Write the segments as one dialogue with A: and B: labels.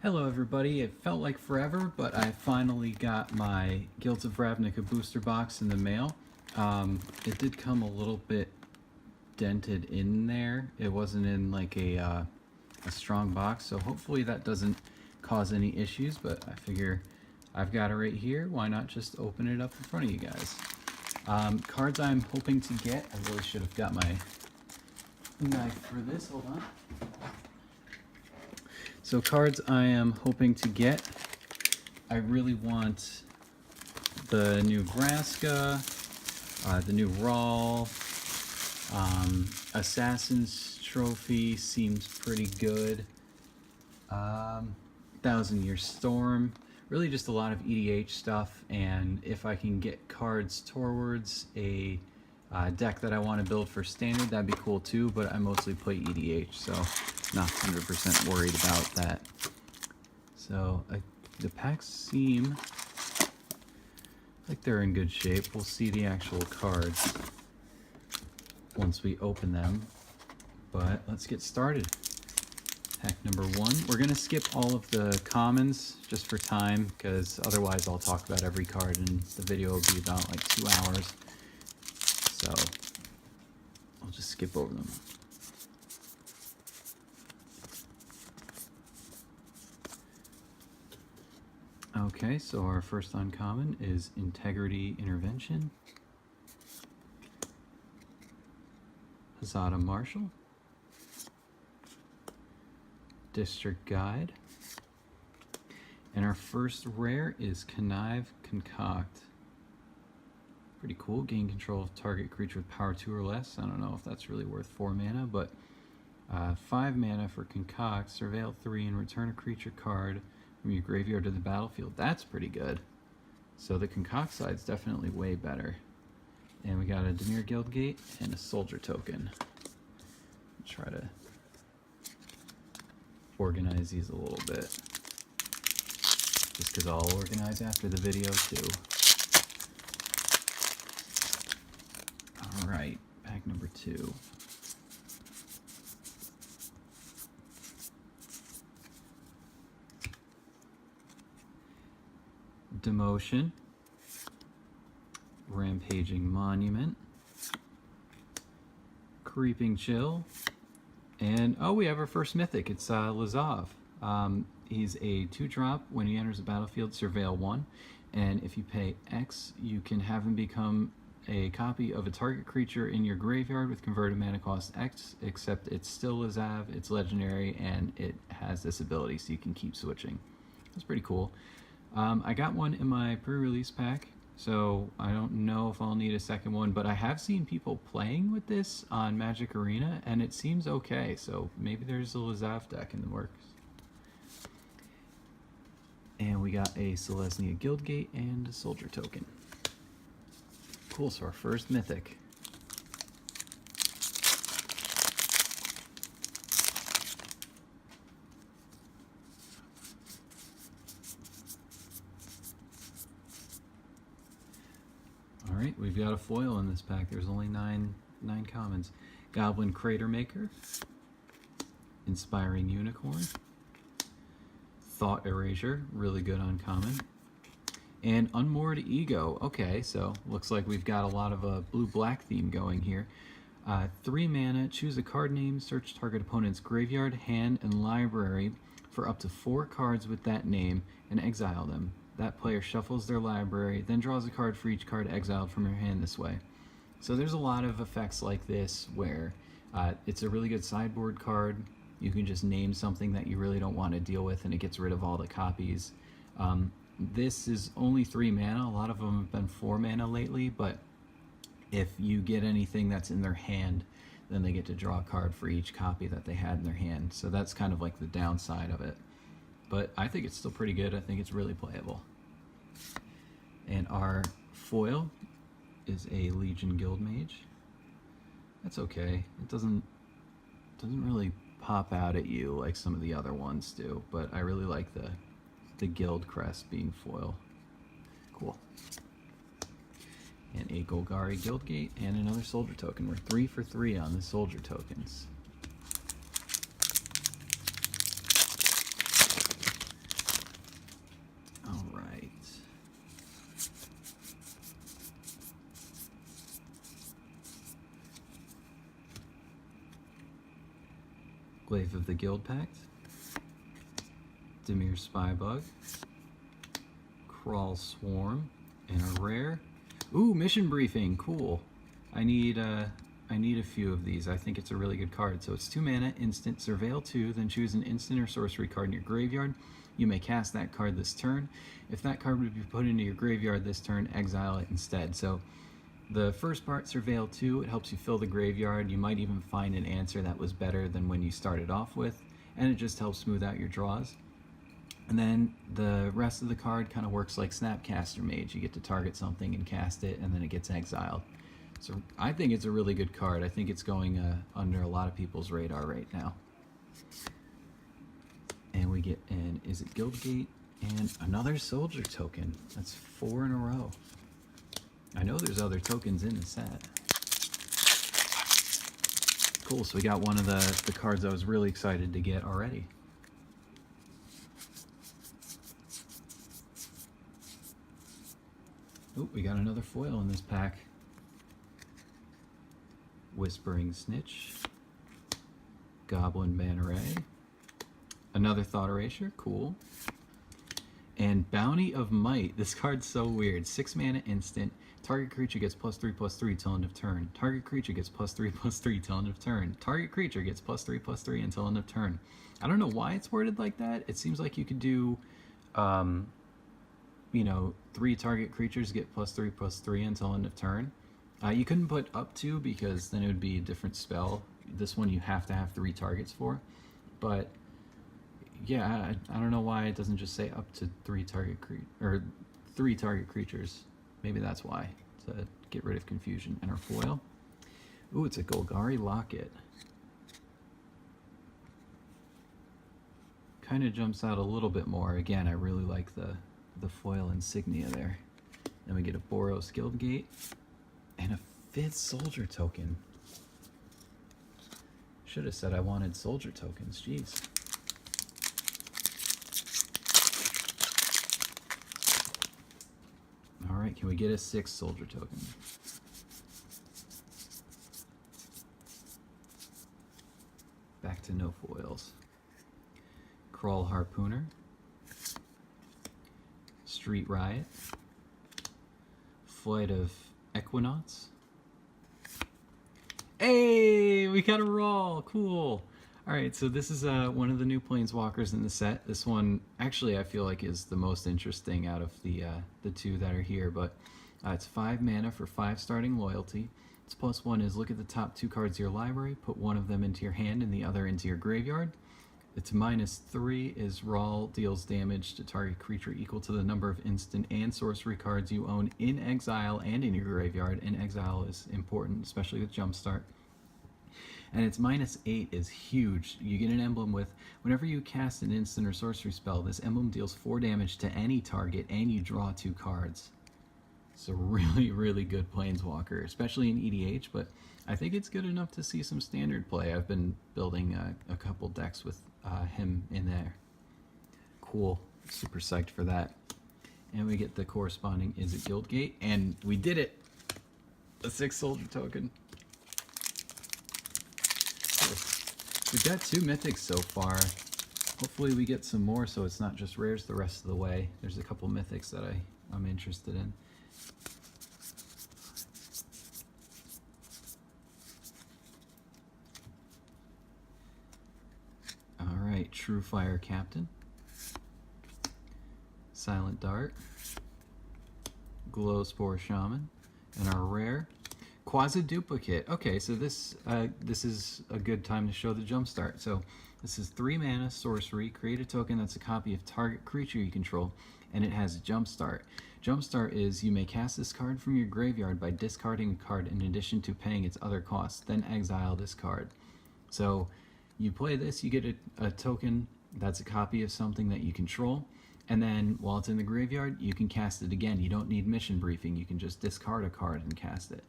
A: Hello everybody, it felt like forever, but I finally got my Guilds of Ravnica booster box in the mail. It did come a little bit dented in there. It wasn't in like a strong box, so hopefully that doesn't cause any issues, but I figure I've got it right here. Why not just open it up in front of you guys? Cards I'm hoping to get. I really should have got my knife for this. Hold on. So cards I am hoping to get, I really want the new Vraska, the new Rawl, Assassin's Trophy seems pretty good, 1,000 Year Storm, really just a lot of EDH stuff, and if I can get cards towards a deck that I want to build for Standard, that'd be cool too, but I mostly play EDH, so not 100% worried about that. So the packs seem like they're in good shape. We'll see the actual cards once we open them, but let's get started. Pack number 1. We're going to skip all of the commons just for time, because otherwise I'll talk about every card and the video will be about like 2 hours. So I'll just skip over them. Okay, so our first uncommon is Integrity Intervention, Hazada Marshal, District Guide, and our first rare is Connive Concoct. Pretty cool. Gain control of target creature with power 2 or less. I don't know if that's really worth 4 mana, but 5 mana for Concoct, Surveil 3, and return a creature card from your graveyard to the battlefield. That's pretty good. So the Concoct side's definitely way better. And we got a Dimir Guildgate and a Soldier Token. Try to organize these a little bit, just because I'll organize after the video too. Alright, pack number 2. Demotion, Rampaging Monument, Creeping Chill, and oh, we have our first mythic. It's Lazav. He's a 2-drop. When he enters the battlefield, surveil 1, and if you pay X, you can have him become a copy of a target creature in your graveyard with converted mana cost X, except it's still Lazav, it's legendary, and it has this ability, so you can keep switching. That's pretty cool. I got one in my pre-release pack, so I don't know if I'll need a second one, but I have seen people playing with this on Magic Arena, and it seems okay, so maybe there's a Lazav deck in the works. And we got a Selesnya Guildgate and a Soldier Token. Cool, so our first mythic. Alright, we've got a foil in this pack. There's only nine commons. Goblin Crater Maker, Inspiring Unicorn, Thought Erasure, really good uncommon, and Unmoored Ego. Okay, so looks like we've got a lot of a blue-black theme going here. 3 mana, choose a card name, search target opponent's graveyard, hand, and library for up to 4 cards with that name, and exile them. That player shuffles their library, then draws a card for each card exiled from your hand this way. So there's a lot of effects like this where it's a really good sideboard card. You can just name something that you really don't want to deal with and it gets rid of all the copies. This is only 3 mana. A lot of them have been 4 mana lately, but if you get anything that's in their hand, then they get to draw a card for each copy that they had in their hand. So that's kind of like the downside of it. But I think it's still pretty good. I think it's really playable. And our foil is a Legion Guildmage. That's okay. It doesn't really pop out at you like some of the other ones do, but I really like the guild crest being foil. Cool. And a Golgari Guildgate and another Soldier Token. We're 3 for 3 on the Soldier Tokens. Glaive of the Guild Pact, Dimir Spybug, Crawl Swarm, and a rare. Ooh, Mission Briefing, cool. I need a few of these. I think it's a really good card. So it's 2 mana, instant, surveil 2, then choose an instant or sorcery card in your graveyard. You may cast that card this turn. If that card would be put into your graveyard this turn, exile it instead. So the first part, surveil 2, it helps you fill the graveyard. You might even find an answer that was better than when you started off with, and it just helps smooth out your draws. And then the rest of the card kind of works like Snapcaster Mage. You get to target something and cast it, and then it gets exiled. So I think it's a really good card. I think it's going under a lot of people's radar right now. And we get an Is It Guildgate and another Soldier token. That's 4 in a row. I know there's other tokens in the set. Cool, so we got one of the cards I was really excited to get already. Oh, we got another foil in this pack. Whispering Snitch, Goblin Banneret, another Thought Erasure, cool. And Bounty of Might. This card's so weird. 6 mana instant. Target creature gets +3/+3 till end of turn. Target creature gets +3/+3 till end of turn. Target creature gets +3/+3 until end of turn. I don't know why it's worded like that. It seems like you could do, you know, 3 target creatures get +3/+3 until end of turn. You couldn't put up to because then it would be a different spell. This one you have to have 3 targets for. But yeah, I don't know why it doesn't just say up to 3 target creatures. Maybe that's why, to get rid of confusion. And our foil. Ooh, it's a Golgari Locket. Kind of jumps out a little bit more. Again, I really like the foil insignia there. Then we get a Boros Guildgate and a 5th Soldier token. Should have said I wanted Soldier tokens, jeez. Alright, can we get a 6th Soldier token? Back to no foils. Crawl Harpooner, Street Riot, Flight of Equinauts. Hey, we got a roll, cool. All right, so this is one of the new Planeswalkers in the set. This one, actually, I feel like is the most interesting out of the 2 that are here, but it's 5 mana for 5 starting loyalty. Its +1 is look at the top 2 cards of your library, put one of them into your hand and the other into your graveyard. Its -3 is Raw deals damage to target creature equal to the number of instant and sorcery cards you own in exile and in your graveyard. And exile is important, especially with Jumpstart. And its -8 is huge. You get an emblem with, whenever you cast an instant or sorcery spell, this emblem deals 4 damage to any target and you draw 2 cards. It's a really, really good Planeswalker, especially in EDH, but I think it's good enough to see some standard play. I've been building a couple decks with him in there. Cool. Super psyched for that. And we get the corresponding Is It Guildgate, and we did it! A 6th Soldier token. Cool. We've got 2 mythics so far. Hopefully we get some more so it's not just rares the rest of the way. There's a couple mythics that I'm interested in. Alright, True Fire Captain, Silent Dart, Glowspore Shaman, and our rare Quasi-Duplicate. Okay, so this is a good time to show the Jumpstart. So this is 3 mana, sorcery, create a token that's a copy of target creature you control, and it has Jumpstart. Jumpstart is you may cast this card from your graveyard by discarding a card in addition to paying its other costs, then exile this card. So you play this, you get a token that's a copy of something that you control, and then while it's in the graveyard, you can cast it again. You don't need mission briefing, you can just discard a card and cast it.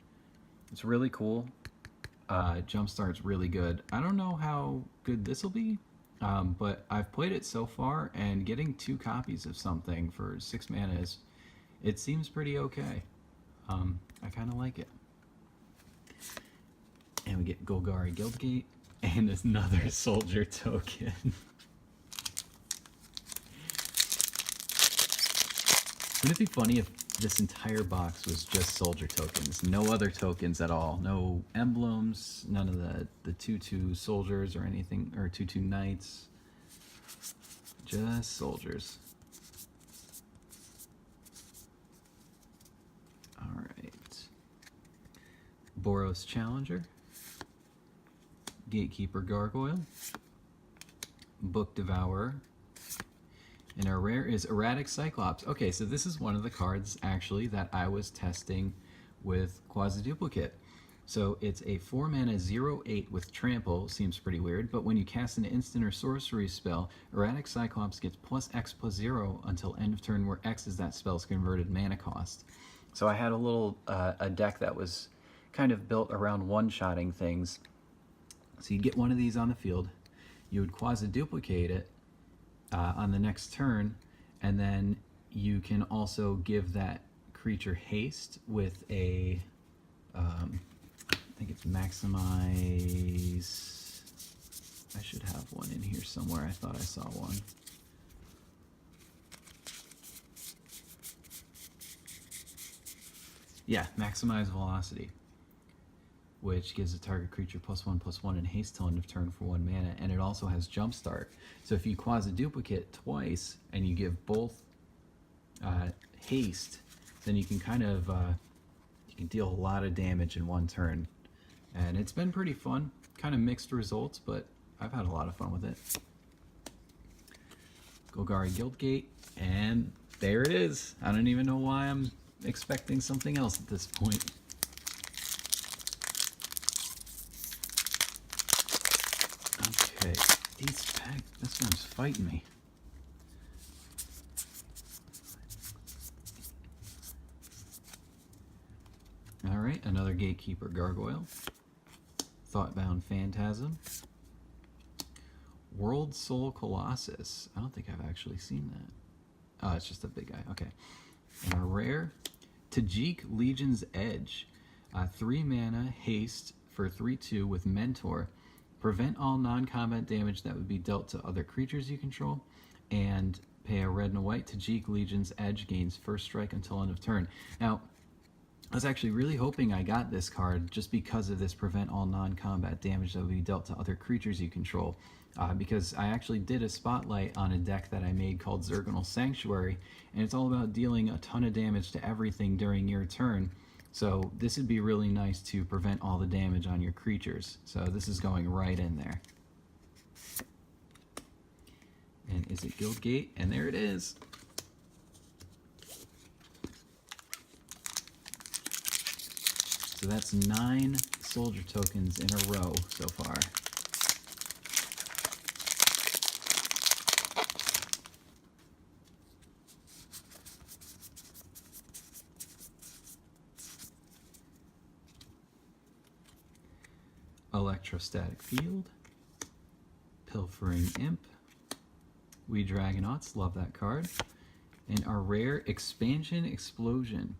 A: It's really cool. Jumpstart's really good. I don't know how good this will be, but I've played it so far, and getting 2 copies of something for 6 mana it seems pretty okay. I kind of like it. And we get Golgari Guildgate, And another soldier token. Wouldn't it be funny if this entire box was just soldier tokens? No other tokens at all. No emblems, none of the 2/2 soldiers or anything, or 2/2 knights. Just soldiers. Alright. Boros Challenger. Gatekeeper Gargoyle. Book Devourer. And our rare is Erratic Cyclops. Okay, so this is one of the cards, actually, that I was testing with Quasi-Duplicate. So it's a 4-mana 0/8 with Trample. Seems pretty weird, but when you cast an instant or sorcery spell, Erratic Cyclops gets +X+0 until end of turn, where X is that spell's converted mana cost. So I had a little a deck that was kind of built around one-shotting things. So you'd get one of these on the field, you would Quasi-Duplicate it, on the next turn, and then you can also give that creature haste with a, I think it's maximize. I should have one in here somewhere. I thought I saw one. Yeah, maximize velocity, which gives a target creature +1/+1 and haste till end of turn for 1 mana, and it also has Jumpstart. So if you Quasi-Duplicate twice and you give both haste, then you can kind of you can deal a lot of damage in one turn, and it's been pretty fun. Kind of mixed results, but I've had a lot of fun with it. Golgari Guildgate, and there it is. I don't even know why I'm expecting something else at this point. Okay, East Pack, this one's fighting me. Alright, another Gatekeeper Gargoyle. Thoughtbound Phantasm. World Soul Colossus. I don't think I've actually seen that. Oh, it's just a big guy. Okay. And our rare, Tajik Legion's Edge. 3 mana, haste for 3/2 with Mentor. Prevent all non-combat damage that would be dealt to other creatures you control. And pay a red and a white. Tajik Legion's Edge gains first strike until end of turn. Now, I was actually really hoping I got this card just because of this prevent all non-combat damage that would be dealt to other creatures you control. Because I actually did a spotlight on a deck that I made called Zergonal Sanctuary, and it's all about dealing a ton of damage to everything during your turn. So this would be really nice to prevent all the damage on your creatures. So this is going right in there. And is it Guildgate? And there it is. So that's 9 soldier tokens in a row so far. Electrostatic Field, Pilfering Imp, We Dragonauts, love that card, and our rare Expansion Explosion.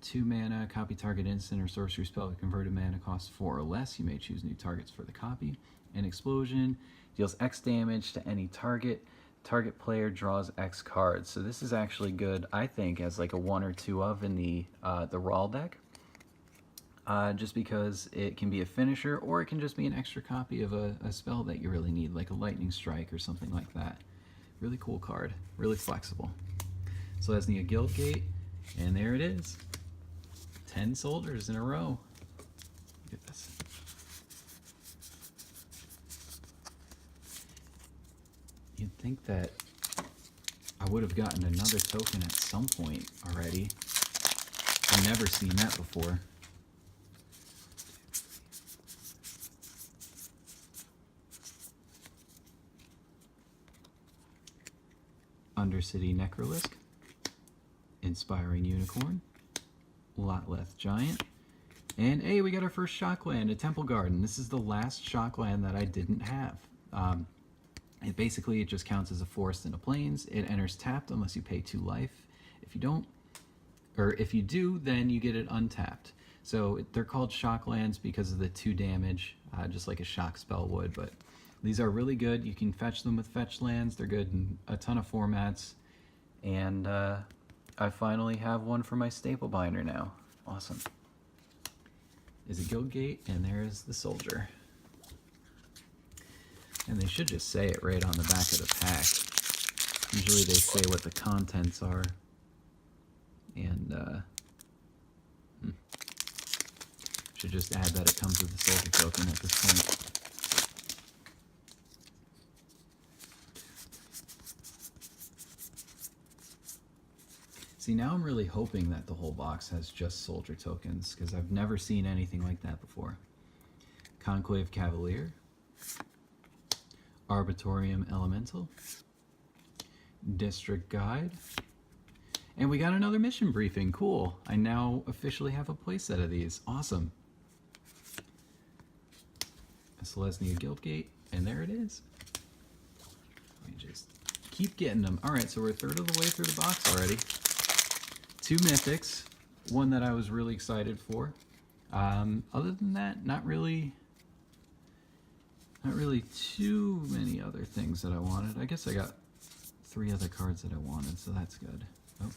A: 2 mana, copy target instant or sorcery spell with converted mana cost 4 or less. You may choose new targets for the copy. And Explosion deals X damage to any target. Target player draws X cards. So this is actually good, I think, as like a 1 or 2 of in the Raw deck. Just because it can be a finisher, or it can just be an extra copy of a spell that you really need, like a Lightning Strike or something like that. Really cool card, really flexible. So that's the Guildgate, and there it is. 10 soldiers in a row. Look at this. You'd think that I would have gotten another token at some point already. I've never seen that before. Undercity Necrolisk, Inspiring Unicorn, Lotleth Giant, and hey, we got our first Shockland, a Temple Garden. This is the last Shockland that I didn't have. It just counts as a forest in a plains. It enters tapped unless you pay 2 life. If you don't, or if you do, then you get it untapped. So they're called Shocklands because of the 2 damage just like a shock spell would, but these are really good. You can fetch them with fetch lands. They're good in a ton of formats. And I finally have one for my staple binder now. Awesome. Is a Guildgate, and there's the soldier. And they should just say it right on the back of the pack. Usually they say what the contents are. And should just add that it comes with the soldier token at this point. See, now I'm really hoping that the whole box has just soldier tokens, because I've never seen anything like that before. Conclave Cavalier, Arbitorium Elemental, District Guide, and we got another mission briefing. Cool. I now officially have a playset of these. Awesome. A Selesnya Guildgate, and there it is. Let me just keep getting them. All right, so we're a third of the way through the box already. 2 mythics, one that I was really excited for. Other than that, not really too many other things that I wanted. I guess I got 3 other cards that I wanted, so that's good. Oh,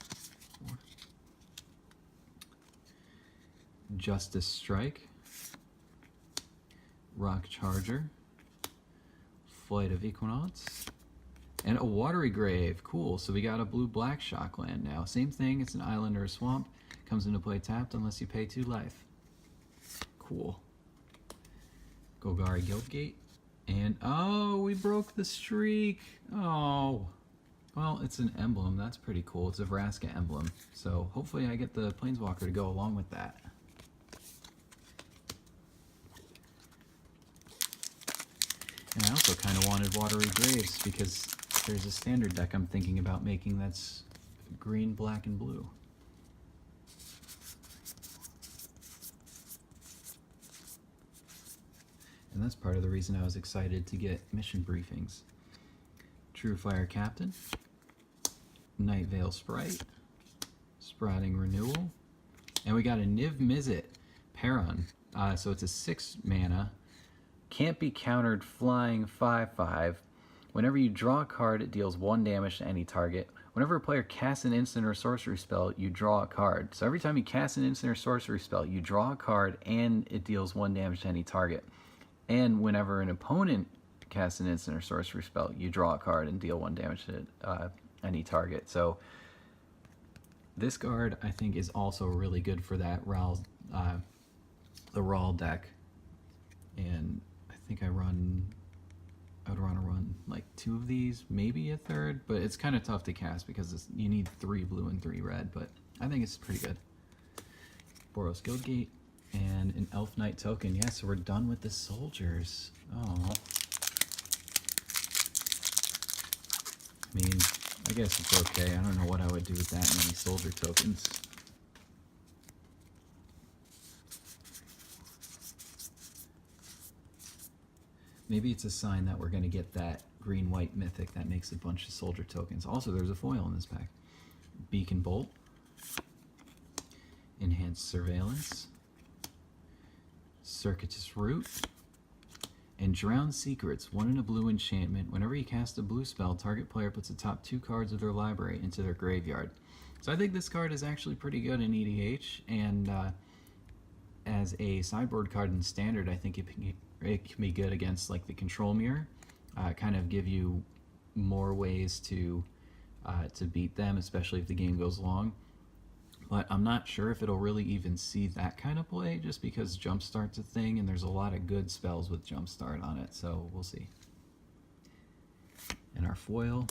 A: 4. Justice Strike, Rock Charger, Flight of Equinox, and a Watery Grave. Cool. So we got a blue-black shock land now. Same thing. It's an island or a swamp. Comes into play tapped unless you pay 2 life. Cool. Golgari Guildgate. And, oh, we broke the streak. Oh. Well, it's an emblem. That's pretty cool. It's a Vraska emblem. So hopefully I get the Planeswalker to go along with that. And I also kind of wanted Watery Graves because there's a standard deck I'm thinking about making that's green, black, and blue. And that's part of the reason I was excited to get mission briefings. True Fire Captain, Night Veil Sprite, Sprouting Renewal, and we got a Niv Mizzet Perron. So it's a 6 mana, can't be countered flying 5/5. Whenever you draw a card, it deals 1 damage to any target. Whenever a player casts an instant or sorcery spell, you draw a card. So every time you cast an instant or sorcery spell, you draw a card and it deals 1 damage to any target. And whenever an opponent casts an instant or sorcery spell, you draw a card and deal 1 damage to any target. So this card, I think, is also really good for that the Rawl deck. And I think I'd want to run like 2 of these, maybe a third, but it's kind of tough to cast because you need 3 blue and 3 red, but I think it's pretty good. Boros Guildgate and an Elf Knight token. Yeah, so we're done with the soldiers. Oh. I mean, I guess it's okay. I don't know what I would do with that many soldier tokens. Maybe it's a sign that we're going to get that green-white mythic that makes a bunch of soldier tokens. Also, there's a foil in this pack. Beacon Bolt, Enhanced Surveillance, Circuitous Route, and Drowned Secrets. 1 in a blue enchantment. Whenever you cast a blue spell, target player puts the top 2 cards of their library into their graveyard. So I think this card is actually pretty good in EDH, and as a sideboard card in Standard, I think it can be good against like the Control Mirror. Kind of give you more ways to beat them, especially if the game goes long. But I'm not sure if it'll really even see that kind of play, just because Jumpstart's a thing, and there's a lot of good spells with Jumpstart on it, so we'll see. And our foil,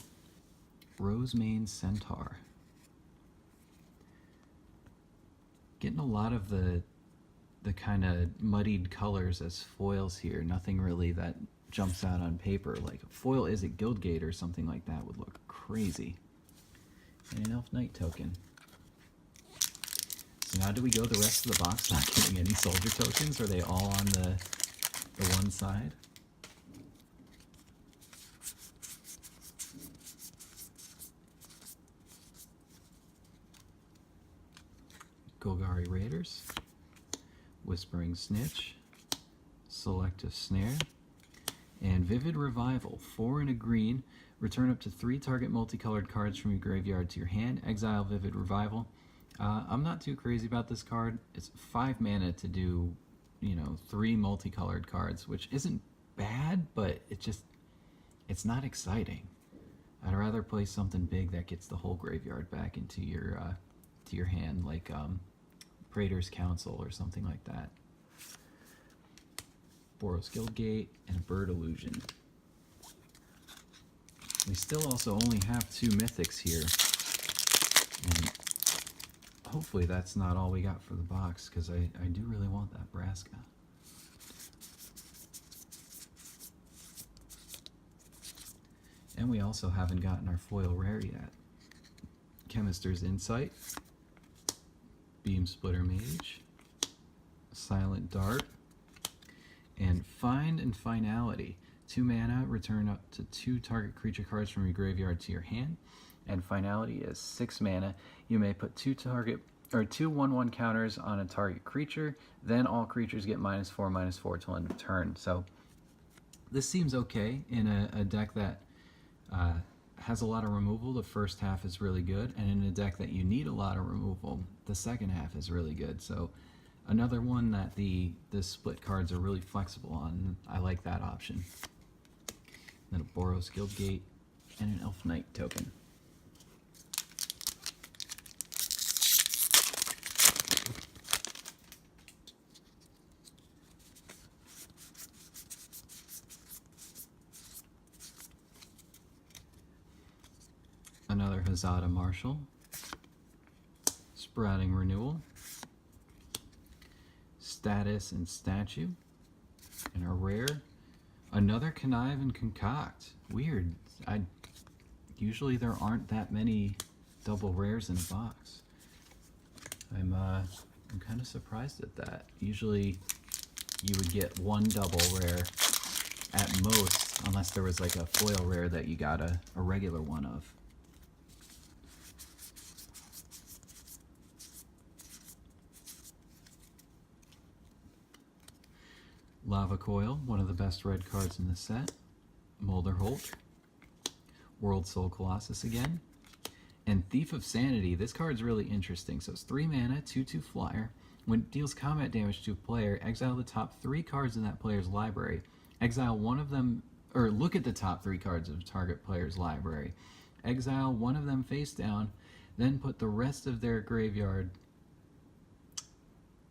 A: Rosemane Centaur. Getting a lot of the kind of muddied colors as foils here. Nothing really that jumps out on paper. Like foil is it Guildgate or something like that would look crazy. And an Elf Knight token. So now do we go the rest of the box not getting any soldier tokens? Are they all on the one side? Golgari Raiders, Whispering Snitch, Selective Snare, and Vivid Revival. 4 and a green. Return up to 3 target multicolored cards from your graveyard to your hand. Exile Vivid Revival. I'm not too crazy about this card. It's 5 mana to do, 3 multicolored cards, which isn't bad, but it's not exciting. I'd rather play something big that gets the whole graveyard back into your hand, like Praetor's Council or something like that. Boros Guildgate and a Bird Illusion. We still also only have 2 mythics here, and hopefully that's not all we got for the box, because I do really want that Braska. And we also haven't gotten our foil rare yet. Chemister's Insight, Beam Splitter Mage, Silent Dart, and Find and Finality. 2 mana, return up to 2 target creature cards from your graveyard to your hand. And Finality is 6 mana. You may put 2 1/1 counters on a target creature, then all creatures get -4/-4 till end of turn. So this seems okay in a deck that has a lot of removal. The first half is really good, and in a deck that you need a lot of removal, the second half is really good. So another one that the split cards are really flexible on. I like that option. Then a Boros Guildgate and an Elf Knight token. Another Hazada Marshal, Sprouting Renewal, Status and Statue, and a rare, another Connive and Concoct. Weird. Usually there aren't that many double rares in a box. I'm kind of surprised at that. Usually you would get 1 double rare at most, unless there was like a foil rare that you got a regular one of. Lava Coil, one of the best red cards in the set. Molder Hulk, World Soul Colossus again, and Thief of Sanity. This card's really interesting. So it's 3 mana, 2/2 flyer. When it deals combat damage to a player, exile the top 3 cards in that player's library. Exile one of them, or look at the top 3 cards of a target player's library. Exile one of them face down, then put the rest of their graveyard.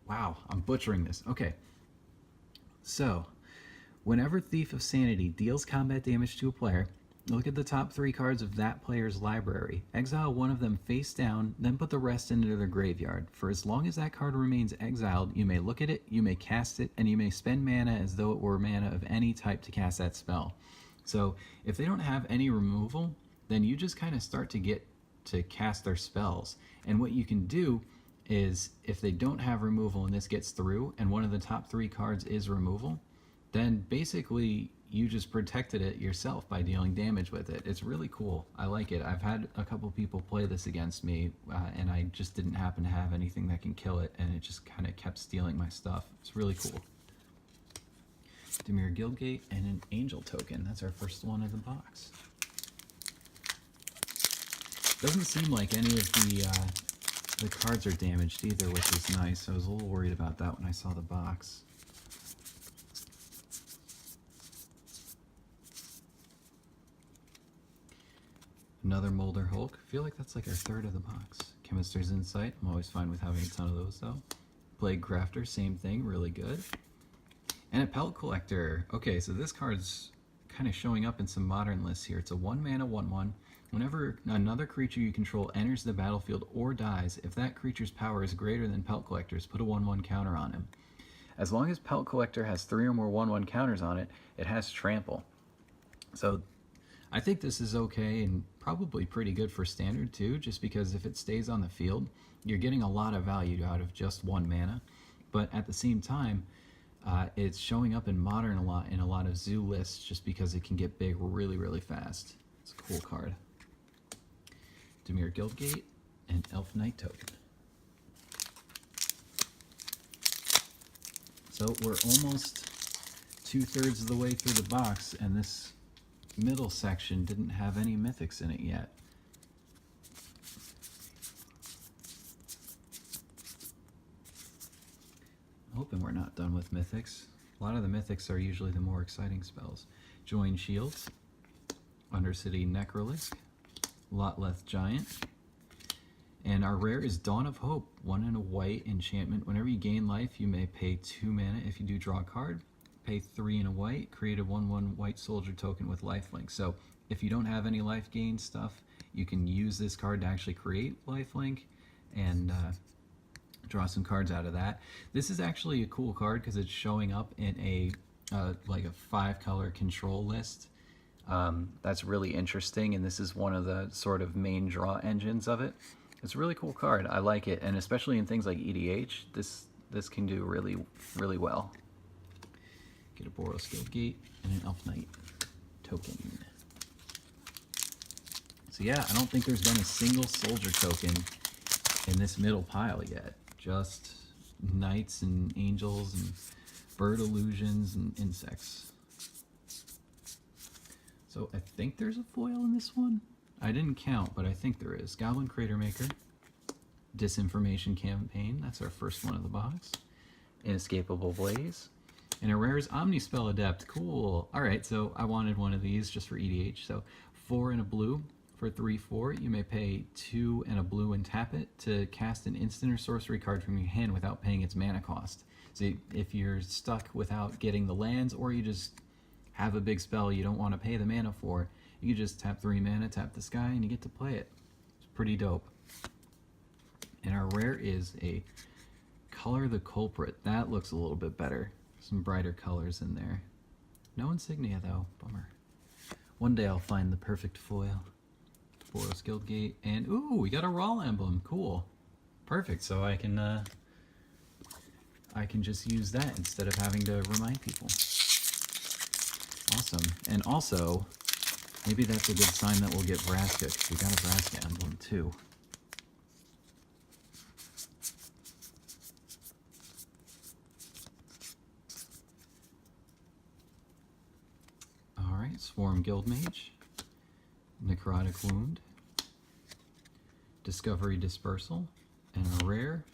A: Wow, I'm butchering this. Okay. So, whenever Thief of Sanity deals combat damage to a player, look at the top 3 cards of that player's library. Exile one of them face down, then put the rest into their graveyard. For as long as that card remains exiled, you may look at it, you may cast it, and you may spend mana as though it were mana of any type to cast that spell. So, if they don't have any removal, then you just kind of start to get to cast their spells. And what you can do is, if they don't have removal and this gets through, and one of the top 3 cards is removal, then basically you just protected it yourself by dealing damage with it. It's really cool. I like it. I've had a couple people play this against me, and I just didn't happen to have anything that can kill it, and it just kind of kept stealing my stuff. It's really cool. Dimir Guildgate and an Angel token. That's our first one of the box. Doesn't seem like any of the cards are damaged either, which is nice. I was a little worried about that when I saw the box. Another Molder Hulk. I feel like that's like our 3rd of the box. Chemister's Insight. I'm always fine with having a ton of those though. Plague Crafter, same thing, really good. And a Pelt Collector. Okay, so this card's kind of showing up in some modern lists here. It's a 1 mana 1/1. Whenever another creature you control enters the battlefield or dies, if that creature's power is greater than Pelt Collector's, put a 1/1 counter on him. As long as Pelt Collector has 3 or more 1/1 counters on it, it has Trample. So I think this is okay and probably pretty good for Standard too, just because if it stays on the field, you're getting a lot of value out of just 1 mana. But at the same time, it's showing up in Modern in a lot of zoo lists just because it can get big really, really fast. It's a cool card. Dimir Guildgate and Elf Knight token. So we're almost 2/3 of the way through the box, and this middle section didn't have any mythics in it yet. Hoping we're not done with mythics. A lot of the mythics are usually the more exciting spells. Join Shields, Undercity Necrolisc, Lotleth Giant, and our rare is Dawn of Hope, 1 and a white enchantment. Whenever you gain life, you may pay 2 mana. If you do draw a card, pay 3 and a white, create a 1/1 white soldier token with lifelink. So if you don't have any life gain stuff, you can use this card to actually create lifelink and draw some cards out of that. This is actually a cool card because it's showing up in a like a 5-color control list. That's really interesting, and this is one of the sort of main draw engines of it. It's a really cool card. I like it, and especially in things like EDH, this can do really well. Get a Boros Guildgate and an Elf Knight token. So yeah, I don't think there's been a single soldier token in this middle pile yet. Just knights and angels and bird illusions and insects. So I think there's a foil in this one. I didn't count, but I think there is. Goblin Crater Maker, Disinformation Campaign, that's our first one of the box. Inescapable Blaze, and a rare is Omnispell Adept. Cool. Alright, so I wanted one of these just for EDH. So 4 and a blue. For 3/4, you may pay 2 and a blue and tap it to cast an instant or sorcery card from your hand without paying its mana cost. So if you're stuck without getting the lands, or you just have a big spell you don't want to pay the mana for, you can just tap 3 mana, tap the sky, and you get to play it. It's pretty dope. And our rare is a Color the Culprit. That looks a little bit better. Some brighter colors in there. No insignia though, bummer. One day I'll find the perfect foil. Boros Guildgate, and ooh, we got a Raw emblem. Cool, perfect. So I can just use that instead of having to remind people. Awesome. And also, maybe that's a good sign that we'll get Vraska, because we got a Vraska emblem too. All right, Swarm Guildmage. Necrotic Wound, Discovery Dispersal, and a rare.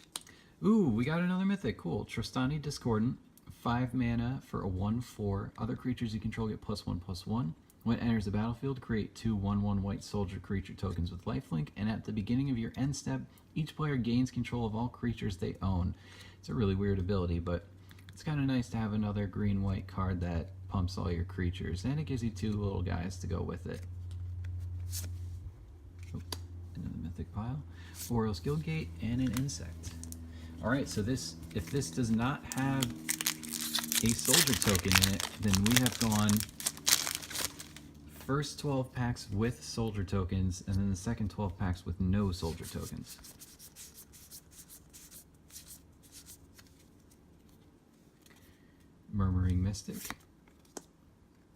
A: Ooh, we got another mythic. Cool. Trostani Discordant, 5 mana for a 1/4. Other creatures you control get +1/+1. When it enters the battlefield, create 2 1/1 white soldier creature tokens with lifelink, and at the beginning of your end step, each player gains control of all creatures they own. It's a really weird ability, but it's kind of nice to have another green-white card that pumps all your creatures, and it gives you 2 little guys to go with it. Into the mythic pile. Boros Guildgate and an insect. Alright, so if this does not have a soldier token in it, then we have gone first 12 packs with soldier tokens, and then the second 12 packs with no soldier tokens. Murmuring Mystic,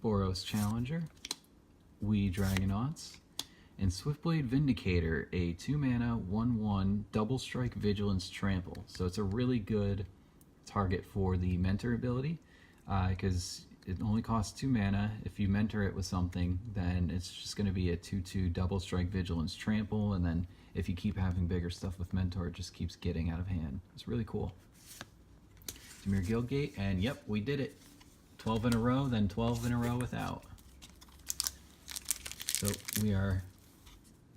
A: Boros Challenger, We Dragonauts, and Swiftblade Vindicator, a 2 mana 1/1 double strike vigilance trample. So it's a really good target for the mentor ability, because it only costs 2 mana. If you mentor it with something, then it's just going to be a 2/2 double strike vigilance trample, and then if you keep having bigger stuff with mentor, it just keeps getting out of hand. It's really cool. Dimir Guildgate, and yep, we did it. 12 in a row, then 12 in a row without. So we are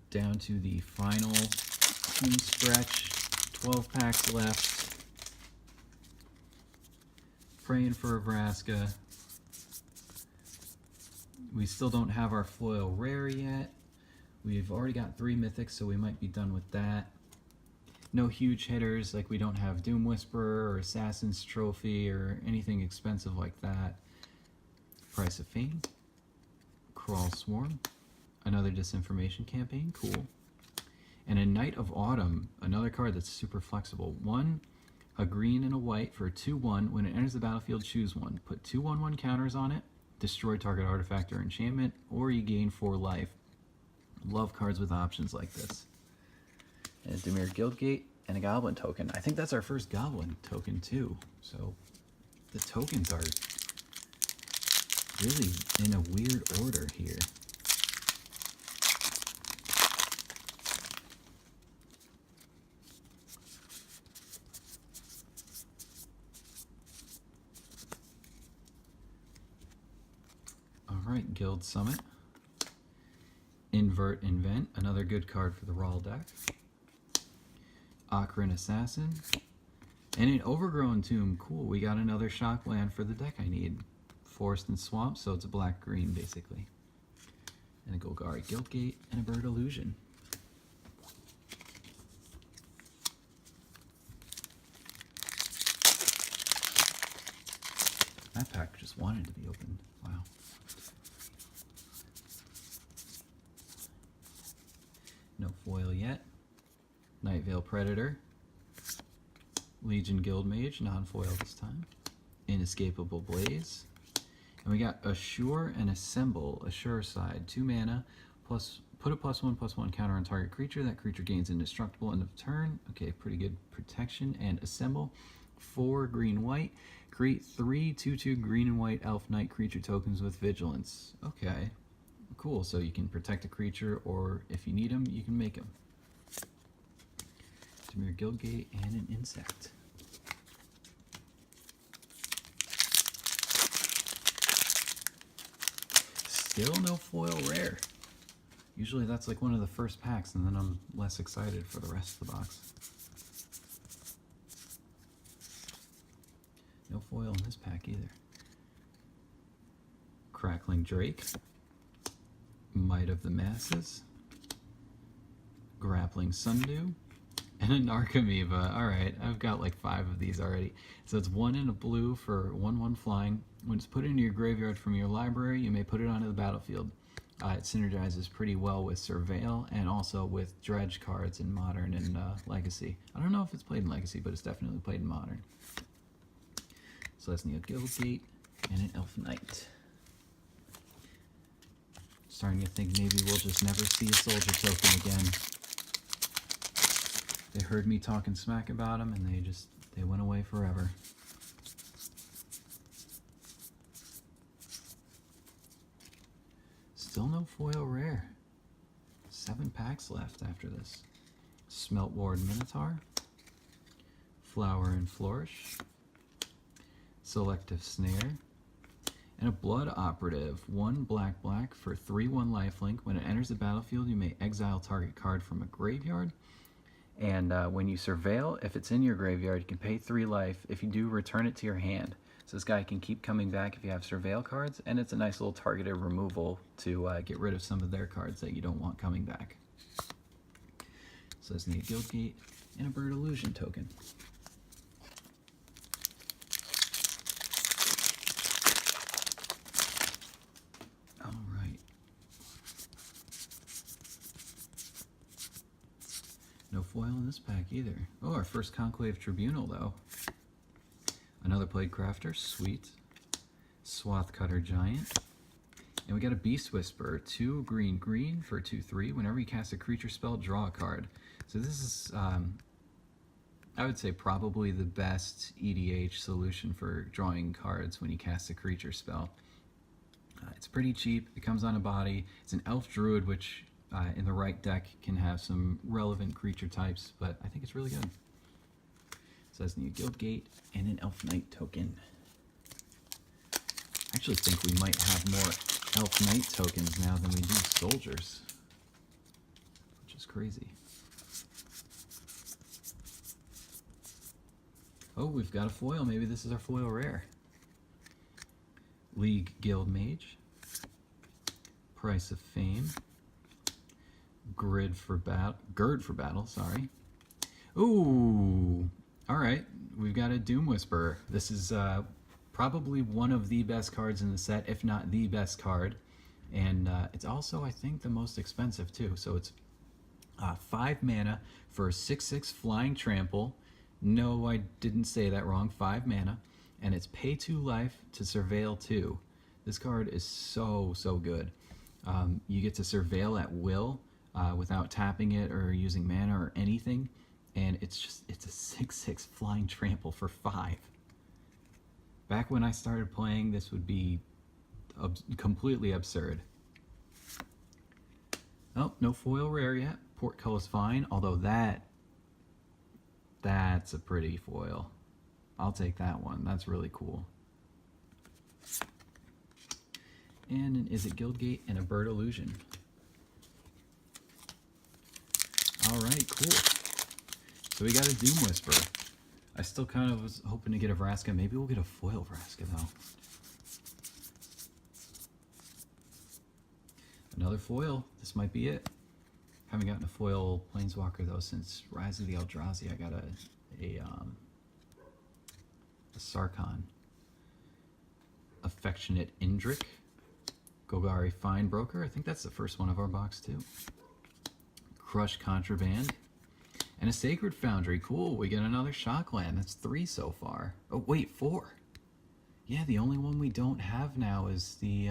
A: down to the final home stretch. 12 packs left. Praying for a Vraska. We still don't have our foil rare yet. We've already got 3 mythics, so we might be done with that. No huge hitters, like we don't have Doom Whisperer or Assassin's Trophy or anything expensive like that. Price of Fame. Crawl Swarm. Another Disinformation Campaign, cool. And a Knight of Autumn, another card that's super flexible. 1, a green and a white for a 2/1. When it enters the battlefield, choose 1. Put 2 1/1 counters on it, destroy target artifact or enchantment, or you gain 4 life. Love cards with options like this. And Dimir Guildgate and a Goblin token. I think that's our first Goblin token too. So the tokens are really in a weird order here. Alright, Guild Summit. Invert Invent, another good card for the Raw deck. Ocarina Assassin. And an Overgrown Tomb. Cool, we got another shock land for the deck I need. Forest and Swamp, so it's a black-green basically. And a Golgari Guildgate and a Bird Illusion. That pack just wanted to be opened. Wow. No foil yet. Nightveil Predator. Legion Guildmage, non-foil this time. Inescapable Blaze. And we got Assure and Assemble. Assure side, 2 mana, plus put a +1/+1 counter on target creature. That creature gains indestructible end of turn. Okay, pretty good protection. And Assemble, 4 green-white. Create 3 2/2 green and white elf knight creature tokens with vigilance. Okay, cool. So you can protect a creature, or if you need them, you can make them. Dimir Guildgate and an insect. Still no foil rare. Usually that's like one of the first packs, and then I'm less excited for the rest of the box. No foil in this pack either. Crackling Drake. Might of the Masses. Grappling Sundew. And a Narcomoeba. Alright, I've got like 5 of these already. So it's 1 in a blue for 1/1 flying. When it's put into your graveyard from your library, you may put it onto the battlefield. It synergizes pretty well with Surveil and also with Dredge cards in Modern and Legacy. I don't know if it's played in Legacy, but it's definitely played in Modern. So that's Neo Guildgate and an Elf Knight. Starting to think maybe we'll just never see a Soldier token again. They heard me talking smack about them, and they went away forever. Still no foil rare. 7 packs left after this. Smeltward Minotaur. Flower and Flourish. Selective Snare. And a Blood Operative. 1 black for 3/1 lifelink. When it enters the battlefield, you may exile target card from a graveyard. And when you Surveil, if it's in your graveyard, you can pay 3 life. If you do, return it to your hand. So this guy can keep coming back if you have Surveil cards, and it's a nice little targeted removal to get rid of some of their cards that you don't want coming back. So let's need a Guildgate and a Bird Illusion token. Alright. No foil in this pack either. Oh, our first Conclave Tribunal though. Another Plague Crafter, sweet. Swath Cutter Giant. And we got a Beast Whisperer, 2 green for 2/3. Whenever you cast a creature spell, draw a card. So this is, I would say, probably the best EDH solution for drawing cards when you cast a creature spell. It's pretty cheap. It comes on a body. It's an Elf Druid, which in the right deck can have some relevant creature types, but I think it's really good. So that's a new Guildgate and an Elf Knight token. I actually think we might have more Elf Knight tokens now than we do soldiers, which is crazy. Oh, we've got a foil. Maybe this is our foil rare. League Guildmage. Price of Fame. Gird for Battle, sorry. Ooh! Alright, we've got a Doom Whisperer. This is probably one of the best cards in the set, if not the best card. And it's also, I think, the most expensive too. So it's 5 mana for a 6/6 Flying Trample. No, I didn't say that wrong. 5 mana. And it's pay 2 life to Surveil 2. This card is so good. You get to Surveil at will without tapping it or using mana or anything. And it's a 6/6 Flying Trample for 5. Back when I started playing, this would be completely absurd. Oh, no foil rare yet. Portcullis Vine, although that's a pretty foil. I'll take that one. That's really cool. And an Is It Guildgate and a Bird Illusion. Alright, cool. So we got a Doom Whisper. I still kind of was hoping to get a Vraska. Maybe we'll get a foil Vraska though. Another foil. This might be it. Haven't gotten a foil Planeswalker though since Rise of the Eldrazi. I got a Sarkhan. Affectionate Indrik. Golgari Finebroker. I think that's the first one of our box too. Crush Contraband. And a Sacred Foundry. Cool. We get another Shockland. That's 3 so far. Oh, wait, 4. Yeah, the only one we don't have now is the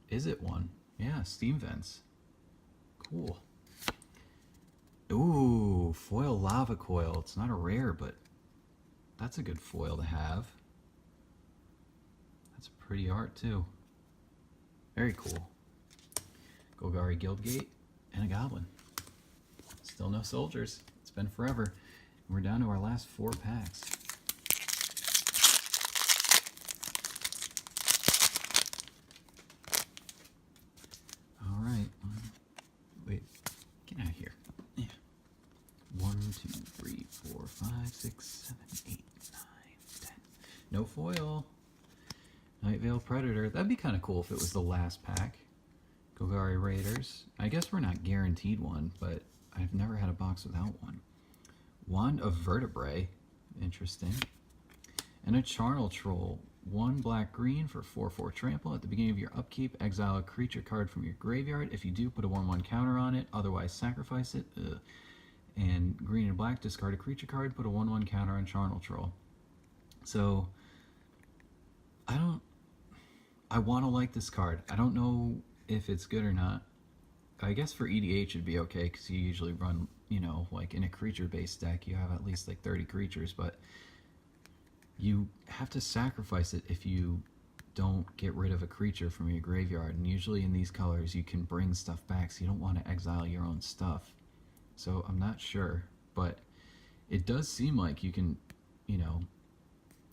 A: Is It one. Yeah, Steam Vents. Cool. Ooh, foil Lava Coil. It's not a rare, but that's a good foil to have. That's pretty art too. Very cool. Golgari Guildgate and a Goblin. Still no soldiers. It's been forever. And we're down to our last 4 packs. All right. Wait. Get out of here. Yeah. 1, 2, 3, 4, 5, 6, 7, 8, 9, 10. No foil. Nightveil Predator. That'd be kind of cool if it was the last pack. Golgari Raiders. I guess we're not guaranteed one, but I've never had a box without one. Wand of Vertebrae. Interesting. And a Charnel Troll. 1 black-green for 4/4 trample. At the beginning of your upkeep, exile a creature card from your graveyard. If you do, put a 1/1 counter on it. Otherwise, sacrifice it. And green and black, discard a creature card. Put a 1/1 counter on Charnel Troll. So, I want to like this card. I don't know if it's good or not. I guess for EDH it'd be okay because you usually run, you know, like in a creature-based deck, you have at least like 30 creatures, but you have to sacrifice it if you don't get rid of a creature from your graveyard. And usually in these colors you can bring stuff back, so you don't want to exile your own stuff. So I'm not sure, but it does seem like you can, you know,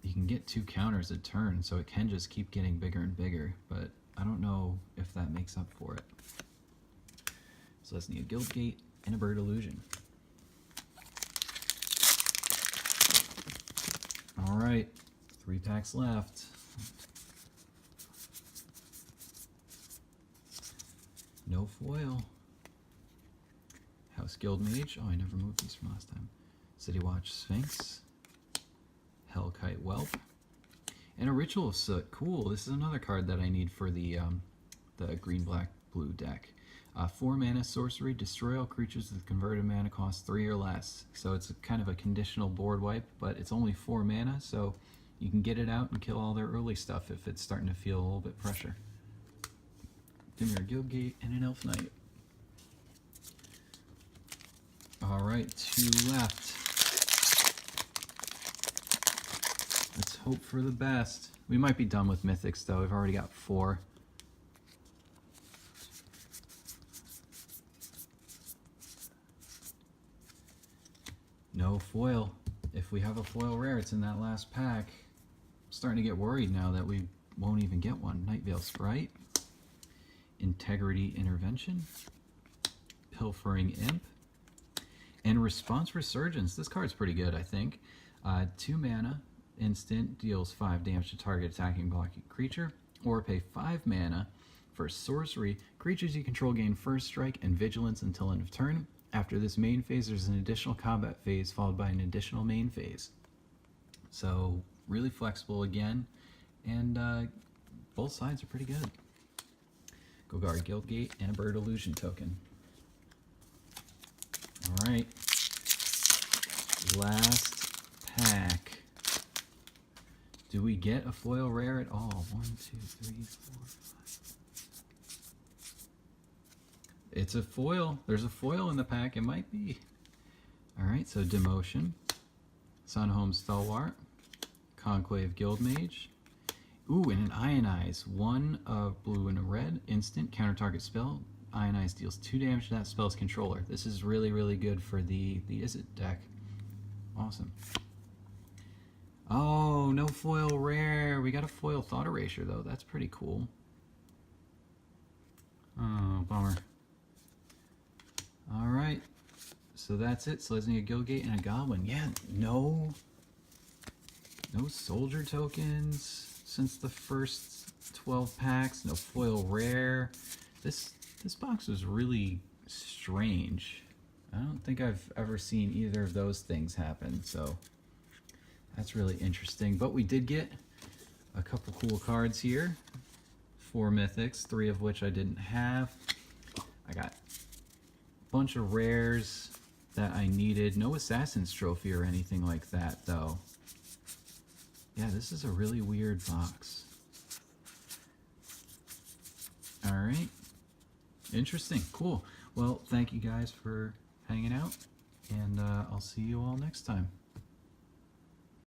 A: you can get 2 counters a turn, so it can just keep getting bigger and bigger, but I don't know if that makes up for it. So let's need a Guildgate and a Bird Illusion. All right, 3 packs left. No foil. House Guildmage. Oh, I never moved these from last time. City Watch Sphinx. Hellkite Whelp. And a Ritual of Soot. Cool. This is another card that I need for the green, black, blue deck. 4 mana sorcery. Destroy all creatures with converted mana cost 3 or less. So it's kind of a conditional board wipe, but it's only 4 mana, so you can get it out and kill all their early stuff if it's starting to feel a little bit pressure. Dimir Guildgate and an Elf Knight. All right, 2 left. Let's hope for the best. We might be done with Mythics, though. We've already got 4. No foil. If we have a foil rare, it's in that last pack. I'm starting to get worried now that we won't even get one. Nightveil Sprite. Integrity Intervention. Pilfering Imp. And Response Resurgence. This card's pretty good, I think. 2 mana. Instant, deals 5 damage to target attacking blocking creature, or pay 5 mana for sorcery. Creatures you control gain first strike and vigilance until end of turn. After this main phase, there's an additional combat phase followed by an additional main phase. So really flexible again, and both sides are pretty good. Golgari Guildgate and a Bird Illusion token. All right, last pack. Do we get a foil rare at all? 1, 2, 3, 4, 5. It's a foil. There's a foil in the pack. It might be. All right, so Demotion, Sunhome Stalwart, Conclave Guild Mage. Ooh, and an Ionize. 1 of blue and a red. Instant. Counter target spell. Ionize deals 2 damage to that spell's controller. This is really, really good for the Izzet deck. Awesome. Oh, no foil rare. We got a foil Thought Erasure, though. That's pretty cool. Oh, bummer. Alright. So that's it. Selesnya, Guildgate, and a Goblin. Yeah, no soldier tokens since the first 12 packs. No foil rare. This box was really strange. I don't think I've ever seen either of those things happen, so that's really interesting. But we did get a couple cool cards here. 4 mythics, 3 of which I didn't have. I got a bunch of rares that I needed. No Assassin's Trophy or anything like that, though. Yeah, this is a really weird box. Alright. Interesting. Cool. Well, thank you guys for hanging out, and I'll see you all next time.